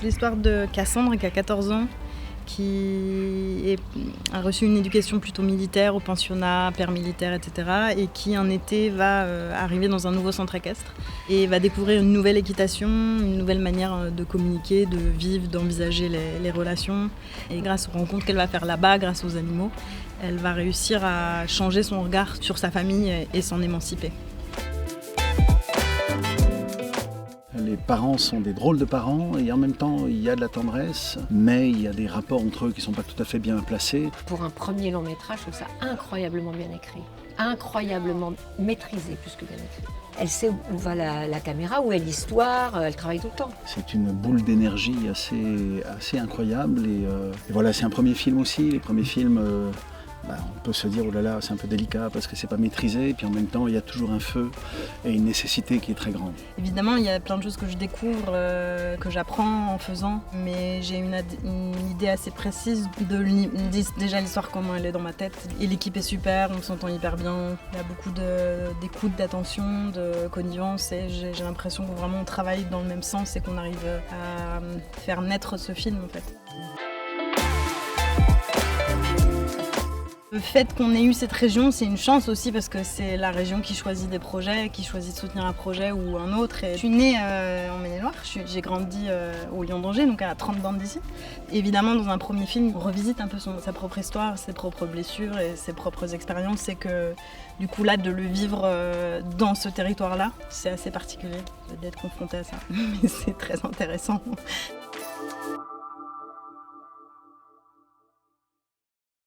l'histoire de Cassandre qui a 14 ans, a reçu une éducation plutôt militaire au pensionnat, père militaire, etc. et qui un été va arriver dans un nouveau centre équestre et va découvrir une nouvelle équitation, une nouvelle manière de communiquer, de vivre, d'envisager les relations. Et grâce aux rencontres qu'elle va faire là-bas, grâce aux animaux, elle va réussir à changer son regard sur sa famille et s'en émanciper. Les parents sont des drôles de parents et en même temps il y a de la tendresse, mais il y a des rapports entre eux qui ne sont pas tout à fait bien placés. Pour un premier long métrage, je trouve ça incroyablement bien écrit, incroyablement maîtrisé plus que bien écrit. Elle sait où va la caméra, où est l'histoire, elle travaille tout le temps. C'est une boule d'énergie assez incroyable et voilà, c'est un premier film aussi. Les premiers films, on peut se dire oh là là, c'est un peu délicat parce que c'est pas maîtrisé, et puis en même temps il y a toujours un feu et une nécessité qui est très grande. Évidemment, il y a plein de choses que je découvre, que j'apprends en faisant, mais j'ai une idée assez précise de déjà l'histoire, comment elle est dans ma tête. Et l'équipe est super, on s'entend hyper bien, il y a beaucoup d'écoute, d'attention, de connivence, et j'ai l'impression qu'on vraiment on travaille dans le même sens et qu'on arrive à faire naître ce film en fait. Le fait qu'on ait eu cette région, c'est une chance aussi parce que c'est la région qui choisit des projets, qui choisit de soutenir un projet ou un autre. Et je suis née en Maine-et-Loire, j'ai grandi au Lion d'Angers, donc à 30 bornes d'ici. Évidemment, dans un premier film, on revisite un peu sa propre histoire, ses propres blessures et ses propres expériences. Et que du coup, là, de le vivre dans ce territoire-là, c'est assez particulier d'être confronté à ça. Mais c'est très intéressant.